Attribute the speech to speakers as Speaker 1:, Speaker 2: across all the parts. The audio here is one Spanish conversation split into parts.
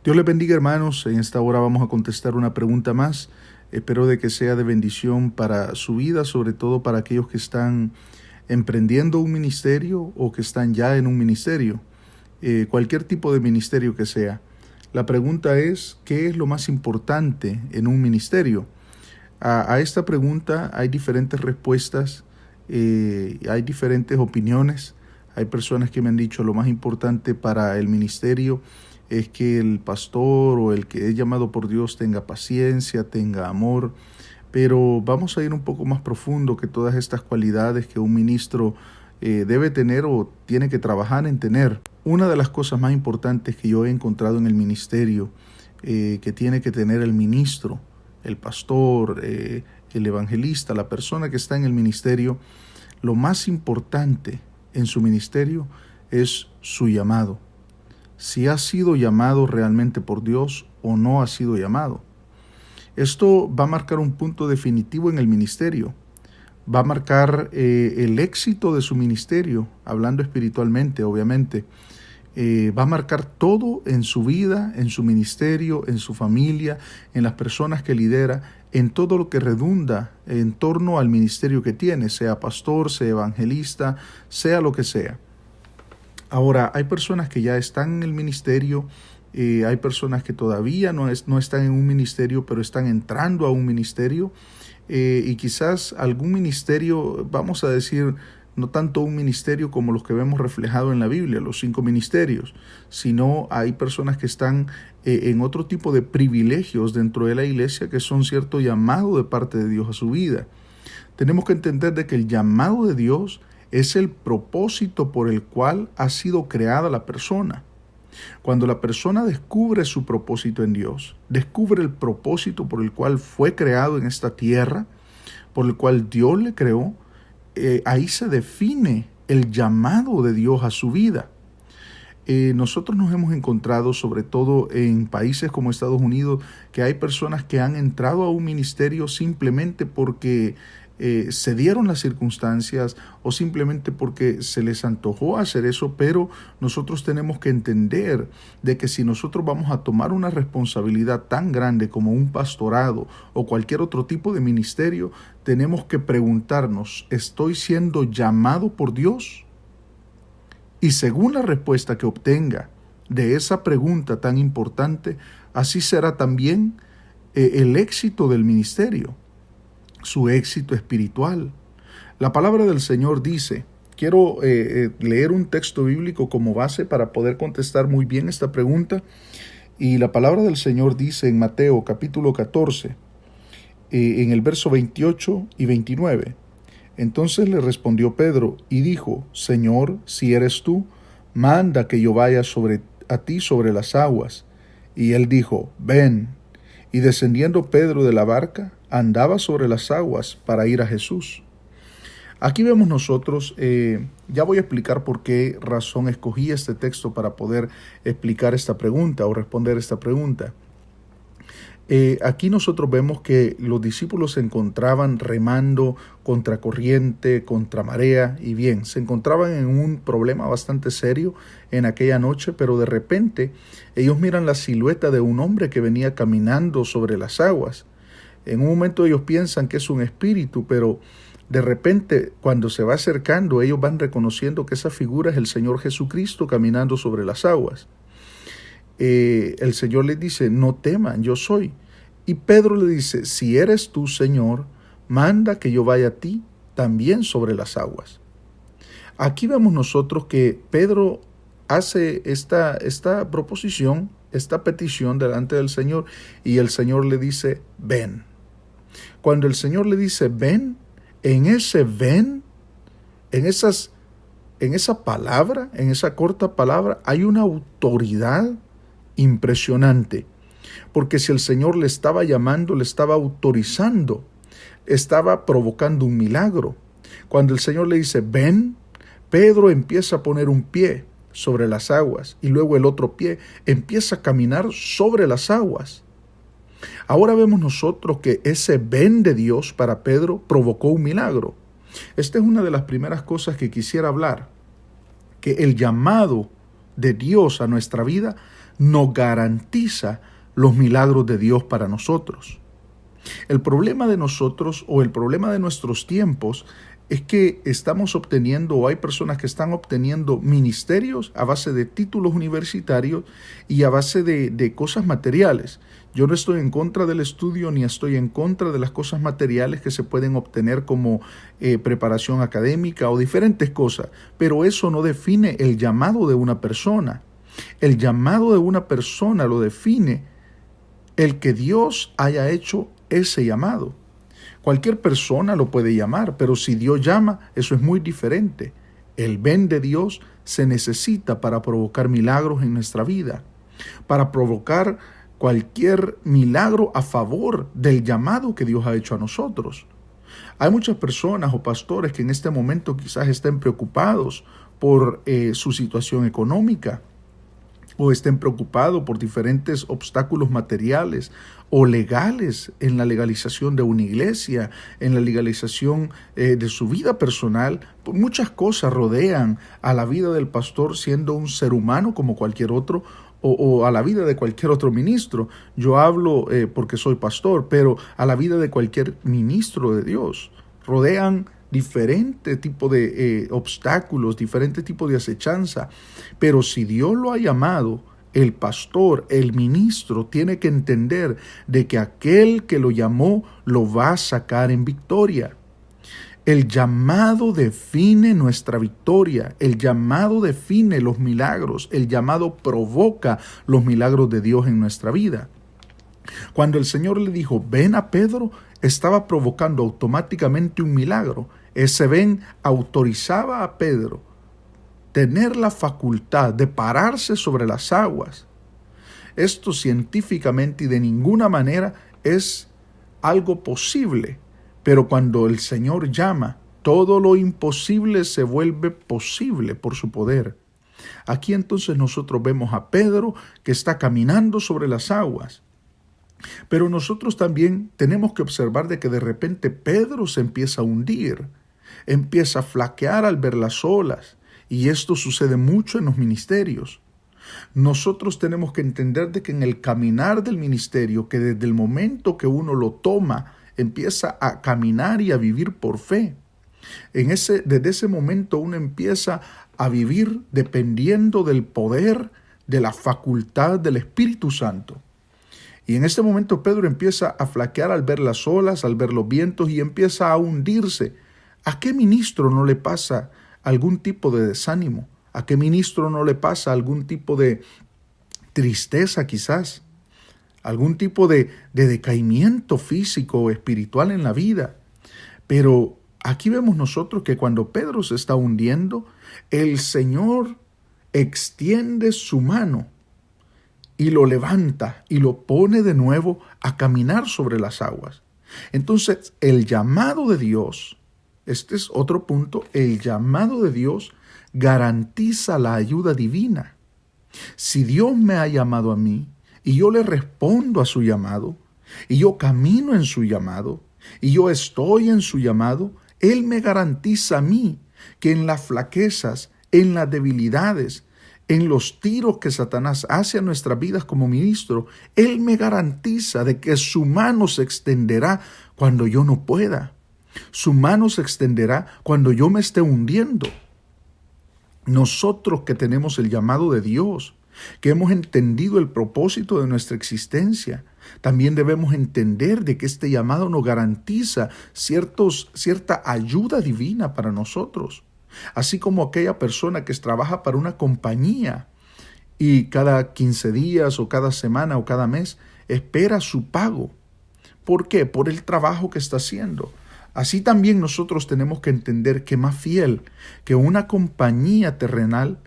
Speaker 1: Dios les bendiga, hermanos. En esta hora vamos a contestar una pregunta más. Espero de que sea de bendición para su vida, sobre todo para aquellos que están emprendiendo un ministerio o que están ya en un ministerio, cualquier tipo de ministerio que sea. La pregunta es, ¿qué es lo más importante en un ministerio? A esta pregunta hay diferentes respuestas, hay diferentes opiniones. Hay personas que me han dicho lo más importante para el ministerio es que el pastor o el que es llamado por Dios tenga paciencia, tenga amor, pero vamos a ir un poco más profundo que todas estas cualidades que un ministro debe tener o tiene que trabajar en tener. Una de las cosas más importantes que yo he encontrado en el ministerio que tiene que tener el ministro, el pastor, el evangelista, la persona que está en el ministerio, lo más importante en su ministerio es su llamado. Si ha sido llamado realmente por Dios o no ha sido llamado. Esto va a marcar un punto definitivo en el ministerio. Va a marcar el éxito de su ministerio, hablando espiritualmente, obviamente. Va a marcar todo en su vida, en su ministerio, en su familia, en las personas que lidera, en todo lo que redunda en torno al ministerio que tiene, sea pastor, sea evangelista, sea lo que sea. Ahora, hay personas que ya están en el ministerio, hay personas que todavía no están en un ministerio, pero están entrando a un ministerio, y quizás algún ministerio, vamos a decir, no tanto un ministerio como los que vemos reflejado en la Biblia, los 5 ministerios, sino hay personas que están en otro tipo de privilegios dentro de la iglesia que son cierto llamado de parte de Dios a su vida. Tenemos que entender de que el llamado de Dios es el propósito por el cual ha sido creada la persona. Cuando la persona descubre su propósito en Dios, descubre el propósito por el cual fue creado en esta tierra, por el cual Dios le creó, ahí se define el llamado de Dios a su vida. Nosotros nos hemos encontrado, sobre todo en países como Estados Unidos, que hay personas que han entrado a un ministerio simplemente porque se dieron las circunstancias o simplemente porque se les antojó hacer eso, pero nosotros tenemos que entender de que si nosotros vamos a tomar una responsabilidad tan grande como un pastorado o cualquier otro tipo de ministerio, tenemos que preguntarnos, ¿estoy siendo llamado por Dios? Y según la respuesta que obtenga de esa pregunta tan importante, así será también el éxito del ministerio, su éxito espiritual. La palabra del Señor dice, quiero leer un texto bíblico como base para poder contestar muy bien esta pregunta, y la palabra del Señor dice en Mateo capítulo 14, en el verso 28 y 29, entonces le respondió Pedro y dijo, Señor, si eres tú, manda que yo vaya a ti sobre las aguas. Y él dijo, ven. Y descendiendo Pedro de la barca, andaba sobre las aguas para ir a Jesús. Aquí vemos nosotros, ya voy a explicar por qué razón escogí este texto para poder explicar esta pregunta o responder esta pregunta. Aquí nosotros vemos que los discípulos se encontraban remando contra corriente, contra marea, y bien, se encontraban en un problema bastante serio en aquella noche, pero de repente ellos miran la silueta de un hombre que venía caminando sobre las aguas. En un momento ellos piensan que es un espíritu, pero de repente cuando se va acercando ellos van reconociendo que esa figura es el Señor Jesucristo caminando sobre las aguas. El Señor les dice, no teman, yo soy. Y Pedro le dice, si eres tú, Señor, manda que yo vaya a ti también sobre las aguas. Aquí vemos nosotros que Pedro hace esta proposición, esta petición delante del Señor, y el Señor le dice, ven. Cuando el Señor le dice, ven, en ese ven, en esa palabra, en esa corta palabra, hay una autoridad impresionante, porque si el Señor le estaba llamando, le estaba autorizando, estaba provocando un milagro. Cuando el Señor le dice, ven, Pedro empieza a poner un pie sobre las aguas y luego el otro pie empieza a caminar sobre las aguas. Ahora vemos nosotros que ese ven de Dios para Pedro provocó un milagro. Esta es una de las primeras cosas que quisiera hablar, que el llamado de Dios a nuestra vida nos garantiza los milagros de Dios para nosotros. El problema de nosotros o el problema de nuestros tiempos es que estamos obteniendo o hay personas que están obteniendo ministerios a base de títulos universitarios y a base de cosas materiales. Yo no estoy en contra del estudio ni estoy en contra de las cosas materiales que se pueden obtener como preparación académica o diferentes cosas, pero eso no define el llamado de una persona. El llamado de una persona lo define el que Dios haya hecho ese llamado. Cualquier persona lo puede llamar, pero si Dios llama, eso es muy diferente. El ven de Dios se necesita para provocar milagros en nuestra vida, para provocar cualquier milagro a favor del llamado que Dios ha hecho a nosotros. Hay muchas personas o pastores que en este momento quizás estén preocupados por su situación económica, o estén preocupados por diferentes obstáculos materiales o legales en la legalización de una iglesia, en la legalización de su vida personal. Muchas cosas rodean a la vida del pastor siendo un ser humano como cualquier otro, o a la vida de cualquier otro ministro. Yo hablo porque soy pastor, pero a la vida de cualquier ministro de Dios. Rodean diferentes tipos de obstáculos, diferentes tipos de acechanza. Pero si Dios lo ha llamado, el pastor, el ministro, tiene que entender de que aquel que lo llamó lo va a sacar en victoria. El llamado define nuestra victoria, el llamado define los milagros, el llamado provoca los milagros de Dios en nuestra vida. Cuando el Señor le dijo, ven a Pedro, estaba provocando automáticamente un milagro. Ese ven autorizaba a Pedro tener la facultad de pararse sobre las aguas. Esto científicamente y de ninguna manera es algo posible, pero cuando el Señor llama, todo lo imposible se vuelve posible por su poder. Aquí entonces nosotros vemos a Pedro que está caminando sobre las aguas. Pero nosotros también tenemos que observar de que de repente Pedro se empieza a hundir, empieza a flaquear al ver las olas, y esto sucede mucho en los ministerios. Nosotros tenemos que entender de que en el caminar del ministerio, que desde el momento que uno lo toma, empieza a caminar y a vivir por fe. Desde ese momento uno empieza a vivir dependiendo del poder, de la facultad del Espíritu Santo. Y en este momento Pedro empieza a flaquear al ver las olas, al ver los vientos y empieza a hundirse. ¿A qué ministro no le pasa algún tipo de desánimo? ¿A qué ministro no le pasa algún tipo de tristeza quizás? ¿Algún tipo de decaimiento físico o espiritual en la vida? Pero aquí vemos nosotros que cuando Pedro se está hundiendo, el Señor extiende su mano y lo levanta y lo pone de nuevo a caminar sobre las aguas. Entonces, el llamado de Dios, este es otro punto, el llamado de Dios garantiza la ayuda divina. Si Dios me ha llamado a mí y yo le respondo a su llamado, y yo camino en su llamado, y yo estoy en su llamado, Él me garantiza a mí que en las flaquezas, en las debilidades, en los tiros que Satanás hace a nuestras vidas como ministro, Él me garantiza de que su mano se extenderá cuando yo no pueda. Su mano se extenderá cuando yo me esté hundiendo. Nosotros que tenemos el llamado de Dios, que hemos entendido el propósito de nuestra existencia, también debemos entender de que este llamado nos garantiza cierta ayuda divina para nosotros. Así como aquella persona que trabaja para una compañía y cada 15 días o cada semana o cada mes espera su pago. ¿Por qué? Por el trabajo que está haciendo. Así también nosotros tenemos que entender que más fiel que una compañía terrenal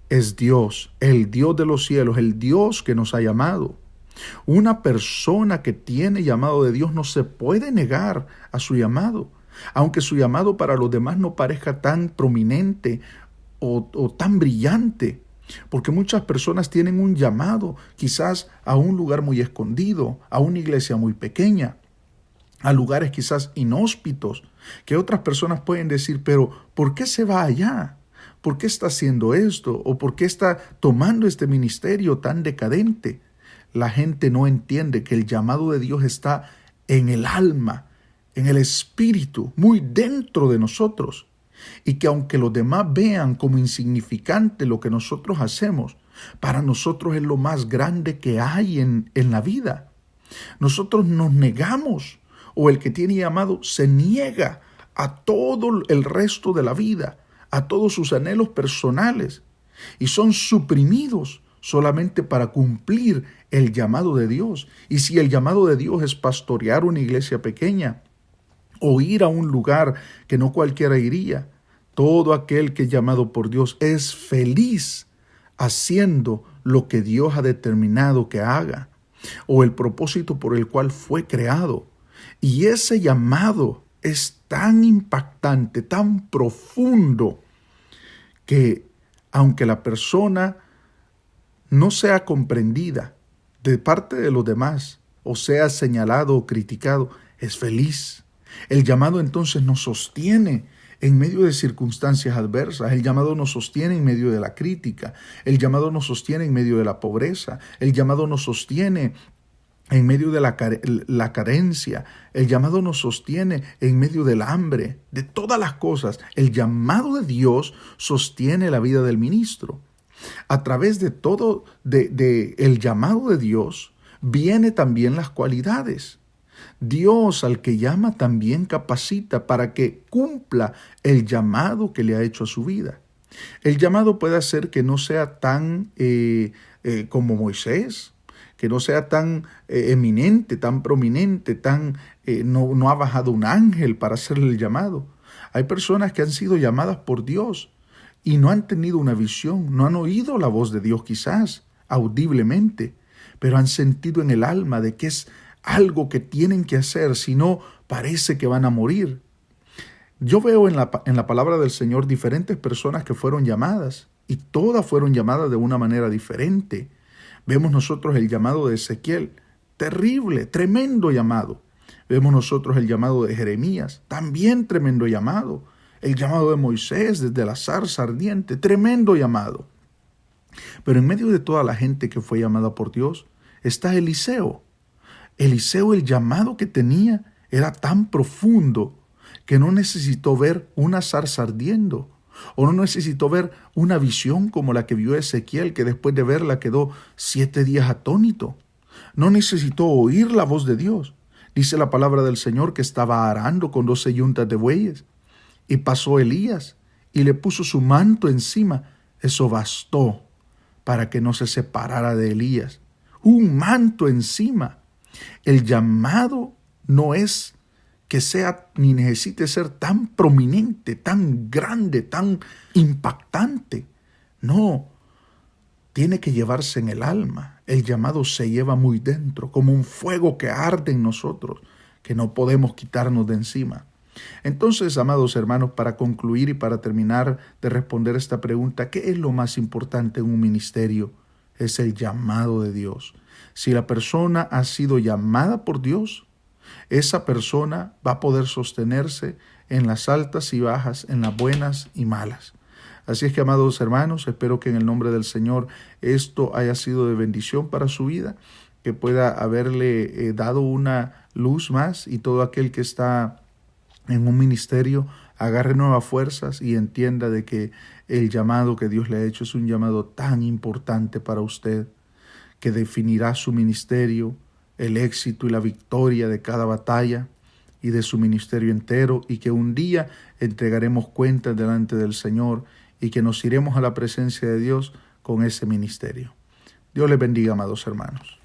Speaker 1: es Dios, el Dios de los cielos, el Dios que nos ha llamado. Una persona que tiene llamado de Dios no se puede negar a su llamado, aunque su llamado para los demás no parezca tan prominente o tan brillante, porque muchas personas tienen un llamado quizás a un lugar muy escondido, a una iglesia muy pequeña, a lugares quizás inhóspitos, que otras personas pueden decir, pero ¿por qué se va allá? ¿por qué está haciendo esto? ¿O por qué está tomando este ministerio tan decadente? La gente no entiende que el llamado de Dios está en el alma, en el espíritu, muy dentro de nosotros. Y que aunque los demás vean como insignificante lo que nosotros hacemos, para nosotros es lo más grande que hay en la vida. Nosotros nos negamos, o el que tiene llamado se niega a todo el resto de la vida, a todos sus anhelos personales, y son suprimidos solamente para cumplir el llamado de Dios. Y si el llamado de Dios es pastorear una iglesia pequeña, o ir a un lugar que no cualquiera iría, todo aquel que es llamado por Dios es feliz haciendo lo que Dios ha determinado que haga, o el propósito por el cual fue creado. Y ese llamado es tan impactante, tan profundo, que aunque la persona no sea comprendida de parte de los demás, o sea señalado o criticado, es feliz. El llamado entonces nos sostiene en medio de circunstancias adversas. El llamado nos sostiene en medio de la crítica. El llamado nos sostiene en medio de la pobreza. El llamado nos sostiene en medio de la carencia. El llamado nos sostiene en medio del hambre. De todas las cosas, el llamado de Dios sostiene la vida del ministro. A través de todo el llamado de Dios viene también las cualidades. Dios al que llama también capacita para que cumpla el llamado que le ha hecho a su vida. El llamado puede hacer que no sea tan como Moisés, que no sea tan eminente, tan prominente, no ha bajado un ángel para hacerle el llamado. Hay personas que han sido llamadas por Dios y no han tenido una visión, no han oído la voz de Dios quizás audiblemente, pero han sentido en el alma de que es algo que tienen que hacer, si no parece que van a morir. Yo veo en la palabra del Señor diferentes personas que fueron llamadas y todas fueron llamadas de una manera diferente. Vemos nosotros el llamado de Ezequiel, terrible, tremendo llamado. Vemos nosotros el llamado de Jeremías, también tremendo llamado. El llamado de Moisés desde la zarza ardiente, tremendo llamado. Pero en medio de toda la gente que fue llamada por Dios, está Eliseo. Eliseo, el llamado que tenía era tan profundo que no necesitó ver una zarza ardiendo, o no necesitó ver una visión como la que vio Ezequiel, que después de verla quedó 7 días atónito. No necesitó oír la voz de Dios. Dice la palabra del Señor que estaba arando con 12 yuntas de bueyes, y pasó Elías y le puso su manto encima. Eso bastó para que no se separara de Elías. Un manto encima. El llamado no es que sea ni necesite ser tan prominente, tan grande, tan impactante. No, tiene que llevarse en el alma. El llamado se lleva muy dentro, como un fuego que arde en nosotros, que no podemos quitarnos de encima. Entonces, amados hermanos, para concluir y para terminar de responder esta pregunta, ¿qué es lo más importante en un ministerio? Es el llamado de Dios. Si la persona ha sido llamada por Dios, esa persona va a poder sostenerse en las altas y bajas, en las buenas y malas. Así es que, amados hermanos, espero que en el nombre del Señor esto haya sido de bendición para su vida, que pueda haberle dado una luz más, y todo aquel que está en un ministerio agarre nuevas fuerzas y entienda de que el llamado que Dios le ha hecho es un llamado tan importante para usted, que definirá su ministerio, el éxito y la victoria de cada batalla y de su ministerio entero, y que un día entregaremos cuentas delante del Señor y que nos iremos a la presencia de Dios con ese ministerio. Dios les bendiga, amados hermanos.